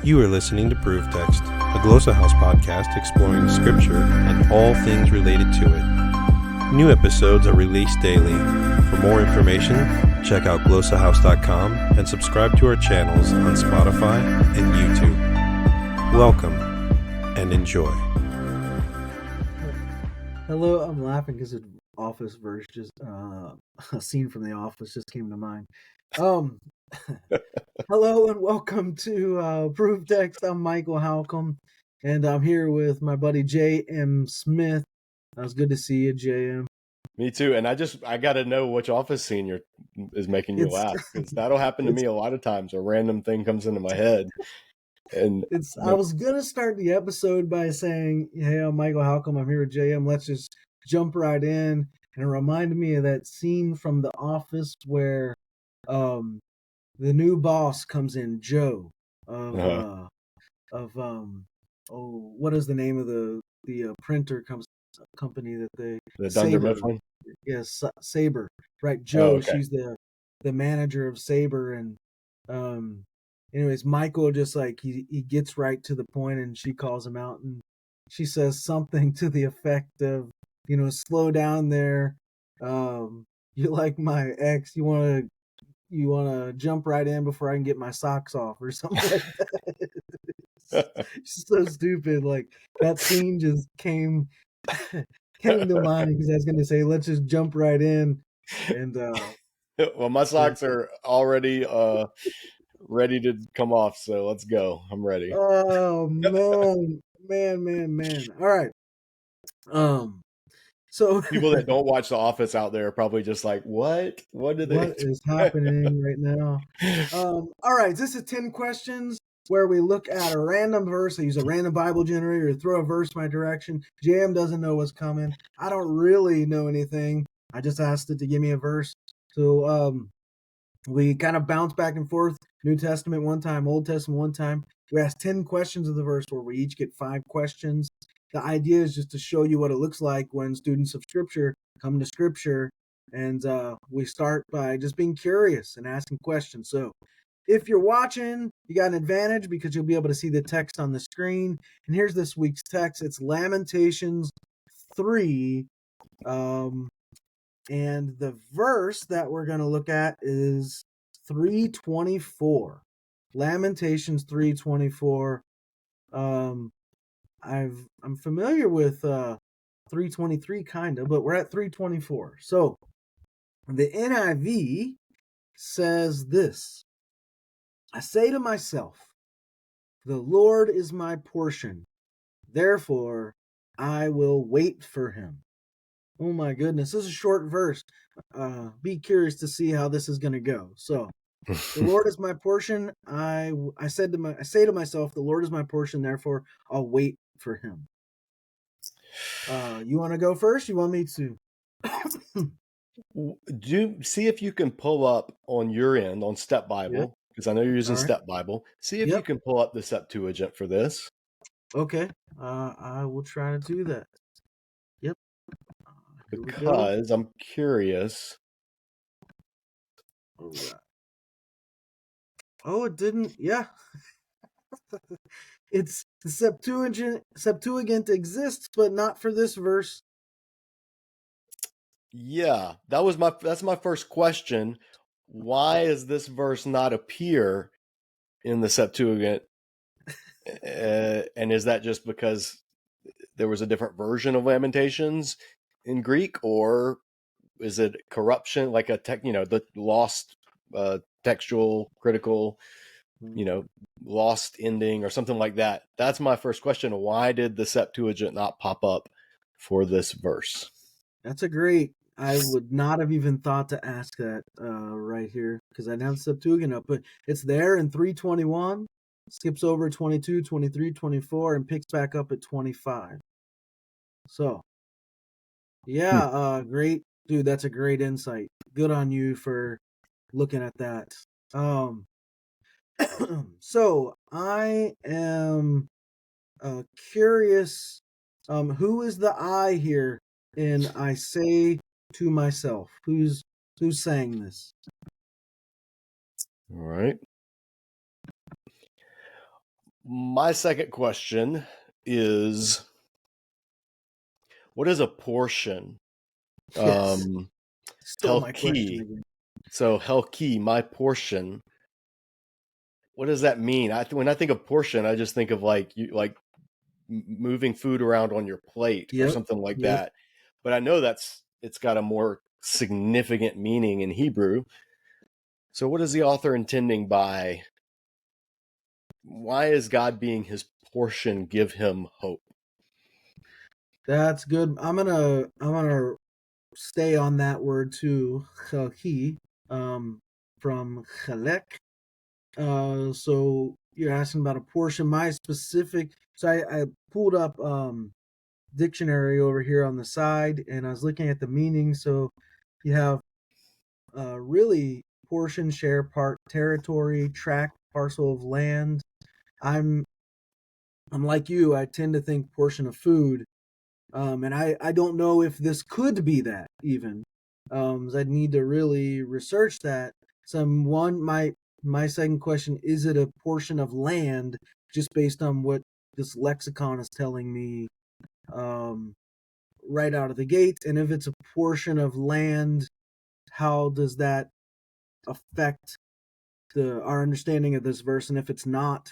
You are listening to Proof Text, a Glossa House podcast exploring Scripture and all things related to it. New episodes are released daily. For more information, check out glossahouse.com and subscribe to our channels on Spotify and YouTube. Welcome and enjoy. Hello, I'm laughing because an Office verse just a scene from The Office just came to mind. Hello and welcome to Proof Text. I'm Michael Halcomb, and I'm here with my buddy J.M. Smith. It was good to see you, J.M. Me too, and I got to know which Office scene is making you laugh, because that'll happen to me a lot of times. A random thing comes into my head, and I was gonna start the episode by saying, "Hey, I'm Michael Halcomb. I'm here with J.M. Let's just jump right in." And it reminded me of that scene from The Office where the new boss comes in, Joe, what is the name of the printer company that they the Dunder Mifflin? Yes, Sabre. Right, Joe. Oh, okay. She's the manager of Sabre, and anyways, Michael just like he gets right to the point, and she calls him out, and she says something to the effect of, slow down there. You like my ex? You want to jump right in before I can get my socks off or something like that. It's so stupid. Like that scene just came to mind because I was going to say, let's just jump right in. And well, my socks are already ready to come off, so let's go. I'm ready. Oh man. All right. So people that don't watch The Office out there are probably just like, what is happening right now? All right, this is 10 questions where we look at a random verse. I use a random Bible generator to throw a verse my direction. JM doesn't know what's coming. I don't really know anything. I just asked it to give me a verse. So we kind of bounce back and forth. New Testament one time, Old Testament one time. We ask 10 questions of the verse where we each get 5 questions. The idea is just to show you what it looks like when students of Scripture come to Scripture, and we start by just being curious and asking questions. So if you're watching, you got an advantage because you'll be able to see the text on the screen. And here's this week's text. It's Lamentations 3, and the verse that we're going to look at is 3:24. Lamentations 3:24. I'm familiar with 3:23 kind of, but we're at 3:24. So the NIV says this: I say to myself, the Lord is my portion, therefore I will wait for him. Oh my goodness, this is a short verse. Be curious to see how this is going to go. So the Lord is my portion. I say to myself, the Lord is my portion, therefore I'll wait for him. You want to go first? You want me to? See if you can pull up on your end on Step Bible, because I know you're using Step Bible. See if you can pull up the Septuagint for this. Okay, I will try to do that. Yep. Because I'm curious. All right. Oh, it didn't. Yeah. It's the Septuagint. Septuagint exists, but not for this verse. Yeah, that's my first question. Why does this verse not appear in the Septuagint? And is that just because there was a different version of Lamentations in Greek, or is it corruption, like the lost textual, critical, lost ending or something like that? That's my first question. Why did the Septuagint not pop up for this verse? That's a great. I would not have even thought to ask that right here, because I didn't have the Septuagint up, but it's there in 3:21, skips over 22, 23, 24, and picks back up at 25. So, yeah, great. Dude, that's a great insight. Good on you for looking at that. So, I am curious, who is the I here in I say to myself? Who's saying this? All right. My second question is, what is a portion? Yes. Stole my question Helki. again. So Helki, my portion. What does that mean? When I think of portion, I just think of like moving food around on your plate or Yep. something like Yep. that. But I know it's got a more significant meaning in Hebrew. So what is the author intending by, why is God being his portion give him hope? That's good. I'm gonna stay on that word too, chalki, from chalek. So you're asking about a portion. My specific. So I pulled up dictionary over here on the side, and I was looking at the meaning. So you have really portion, share, part, territory, tract, parcel of land. I'm I'm like you. I tend to think portion of food. And I don't know if this could be that even. I'd need to really research that. My second question, is it a portion of land just based on what this lexicon is telling me um, right out of the gate? And if it's a portion of land, how does that affect our understanding of this verse? And if it's not,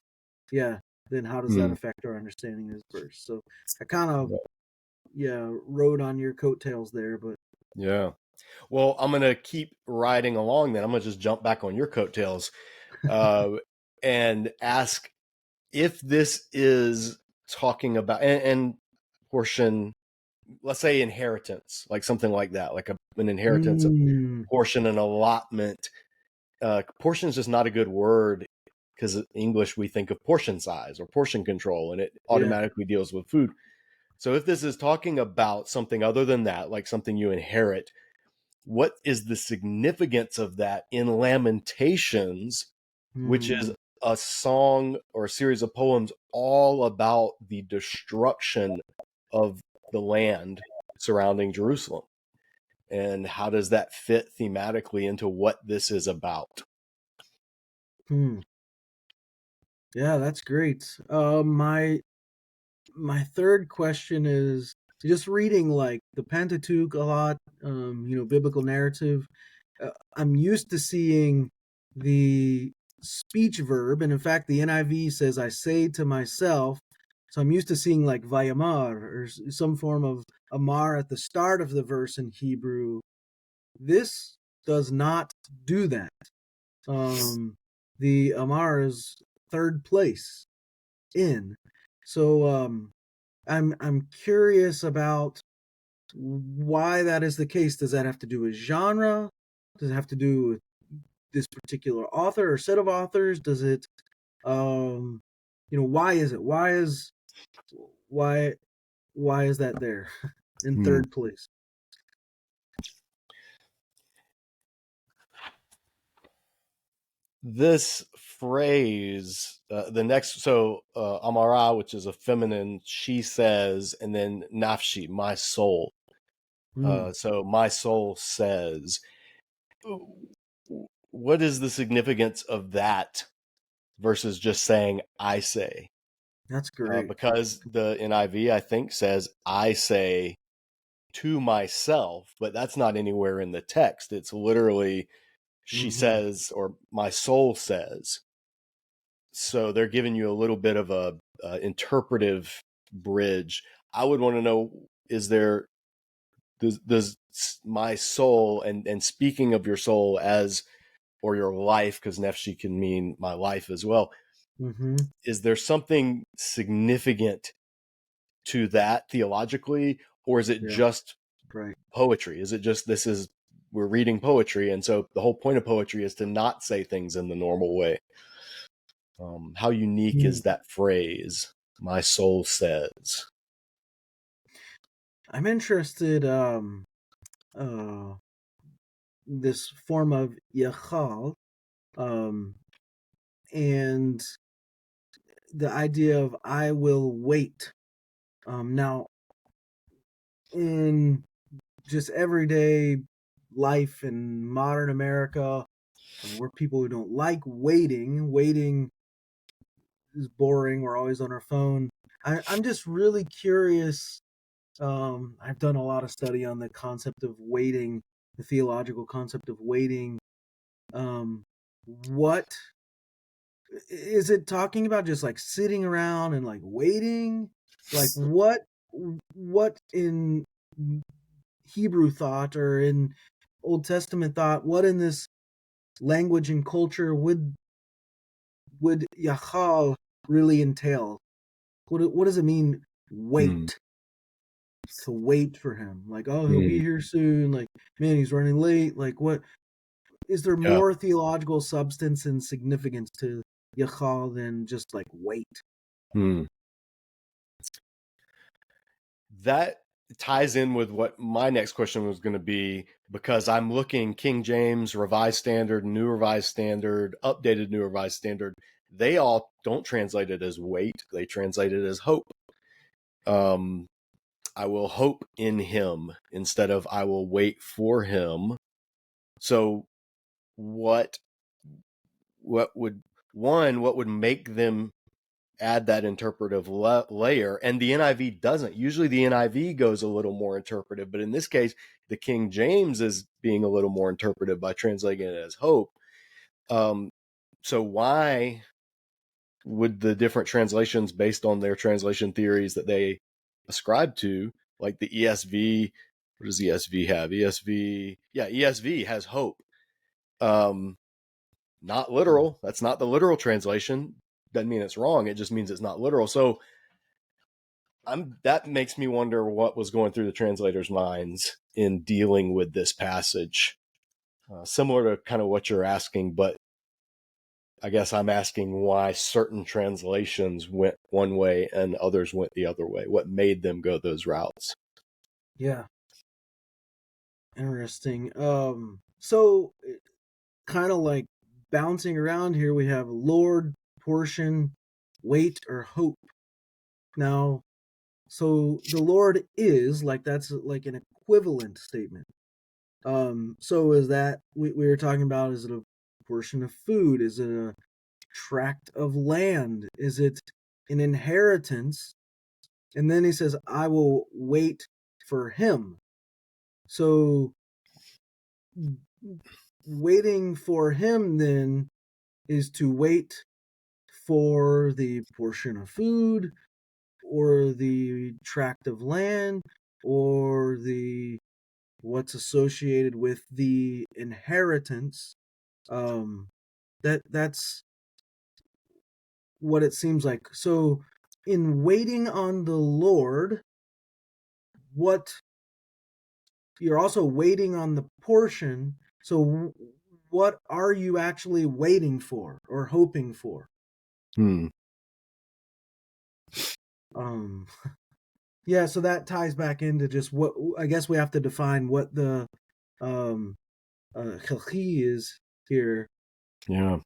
yeah, then how does that Hmm. affect our understanding of this verse? So I kind of rode on your coattails there, but Yeah. Well, I'm going to keep riding along then. I'm going to just jump back on your coattails uh, and ask if this is talking about, and portion, let's say inheritance, like something like that, like an inheritance, a portion, an allotment. Portion is just not a good word because in English we think of portion size or portion control, and it yeah, automatically deals with food. So if this is talking about something other than that, like something you inherit, what is the significance of that in Lamentations, which is mm, a song or a series of poems all about the destruction of the land surrounding Jerusalem? And how does that fit thematically into what this is about? hmm. Yeah, that's great. My third question is just reading like the Pentateuch a lot, biblical narrative. I'm used to seeing the speech verb, and in fact, the NIV says, "I say to myself." So I'm used to seeing like vayamar or some form of amar at the start of the verse in Hebrew. This does not do that. Um, the amar is third place in. So I'm curious about why that is the case. Does that have to do with genre? Does it have to do with this particular author or set of authors? Does it why is it? Why why is that there in Hmm. third place? This phrase, the next, so amara, which is a feminine, she says, and then nafshi, my soul. Hmm. So my soul says, what is the significance of that versus just saying I say? That's great. Because the NIV, I think, says I say to myself, but that's not anywhere in the text. It's literally she Hmm. says, or my soul says. So they're giving you a little bit of a interpretive bridge. I would want to know, is there, does my soul, and speaking of your soul as, or your life, because nefshi can mean my life as well, Hmm. is there something significant to that theologically, or is it Yeah. just Right. poetry? Is it just, this is, we're reading poetry, and so the whole point of poetry is to not say things in the normal way? How unique Hmm. is that phrase? My soul says. I'm interested. Uh, this form of yachal, um, and the idea of I will wait. Now, in just everyday life in modern America, we're people who don't like waiting. Waiting is boring. We're always on our phone. I'm just really curious. I've done a lot of study on the concept of waiting, the theological concept of waiting. What is it talking about? Just like sitting around and like waiting? Like what in Hebrew thought or in Old Testament thought, what in this language and culture would Yachal really entail? What does it mean Hmm. wait? To wait for him. Like, oh, he'll be Hmm. here soon. Like, man, he's running late. Like, what is there Yeah. more theological substance and significance to Yachal than just like wait? Hmm. That ties in with what my next question was going to be, because I'm looking King James, Revised Standard, New Revised Standard, Updated New Revised Standard. They all don't translate it as wait. They translate it as hope. I will hope in him instead of I will wait for him. So what would make them add that interpretive layer? And the NIV doesn't. Usually the NIV goes a little more interpretive, but in this case the King James is being a little more interpretive by translating it as hope. So why would the different translations, based on their translation theories that they ascribe to, like the ESV, what does ESV have? ESV has hope. Not literal. That's not the literal translation. Doesn't mean it's wrong. It just means it's not literal. So that makes me wonder what was going through the translators' minds in dealing with this passage. Similar to kind of what you're asking, but I guess I'm asking why certain translations went one way and others went the other way. What made them go those routes? Yeah, interesting. So kind of like bouncing around here, we have Lord, portion, wait, or hope. Now, so the Lord is like that's like an equivalent statement. So is that we were talking about? Is it a portion of food? Is it a tract of land? Is it an inheritance? And then he says, I will wait for him. So waiting for him then is to wait for the portion of food or the tract of land or the what's associated with the inheritance. That's what it seems like. So in waiting on the Lord, what you're also waiting on the portion. So what are you actually waiting for or hoping for? Hmm. Um yeah, so that ties back into just what I guess we have to define what the um is here. Yeah.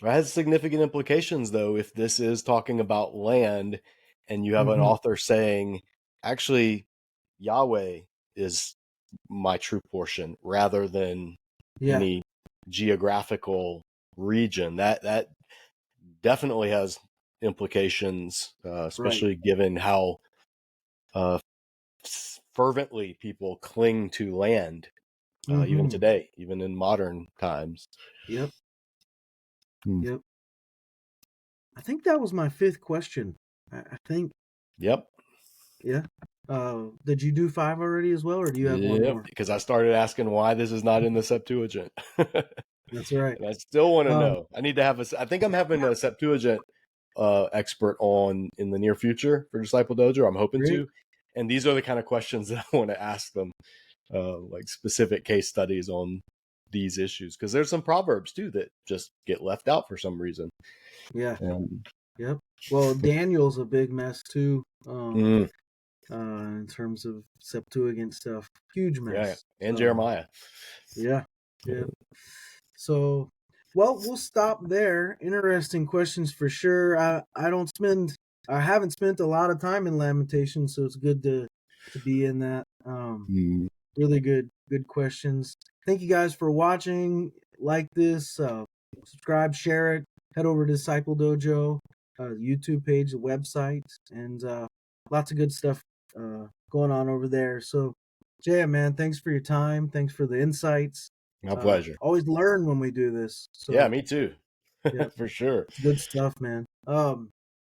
It has significant implications, though, if this is talking about land and you have an Mm-hmm. author saying, actually, Yahweh is my true portion rather than Yeah, any geographical region. That definitely has implications, right. especially given how uh, fervently people cling to land, even Mm-hmm. today, even in modern times. Yep. Hmm. Yep. I think that was my fifth question. I think, Yep. yeah. Did you do five already as well, or do you have one Yep. more? Because I started asking why this is not in the Septuagint. That's right. And I still want to Um, know. I need to have I think I'm having a Septuagint expert on in the near future for Disciple Dojo. I'm hoping great. to. And these are the kind of questions that I want to ask them, like specific case studies on these issues. Because there's some proverbs too that just get left out for some reason. Yeah. And, Yep. Well, Daniel's a big mess too. mm, In terms of Septuagint stuff, huge yeah, mess. and Jeremiah. Yeah. Yeah. So, well, we'll stop there. Interesting questions for sure. I haven't spent a lot of time in Lamentations, so it's good to be in that. Mm, Really good questions. Thank you guys for watching. Like this, subscribe, share it. head over to Disciple Dojo, YouTube page, the website, and lots of good stuff going on over there. So, JM, man, thanks for your time. Thanks for the insights. My pleasure. Always learn when we do this. So, Yeah, me too. yeah, For sure. it's good stuff, man.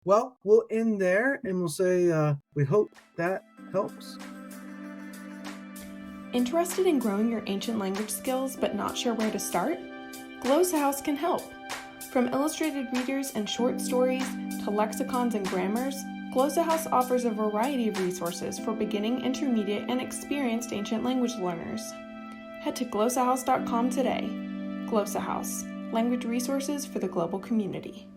Well, we'll end there and we'll say we hope that helps. Interested in growing your ancient language skills but not sure where to start? Glossa House can help. From illustrated readers and short stories to lexicons and grammars, Glossa House offers a variety of resources for beginning, intermediate, and experienced ancient language learners. Head to glossahouse.com today. Glossa House, language resources for the global community.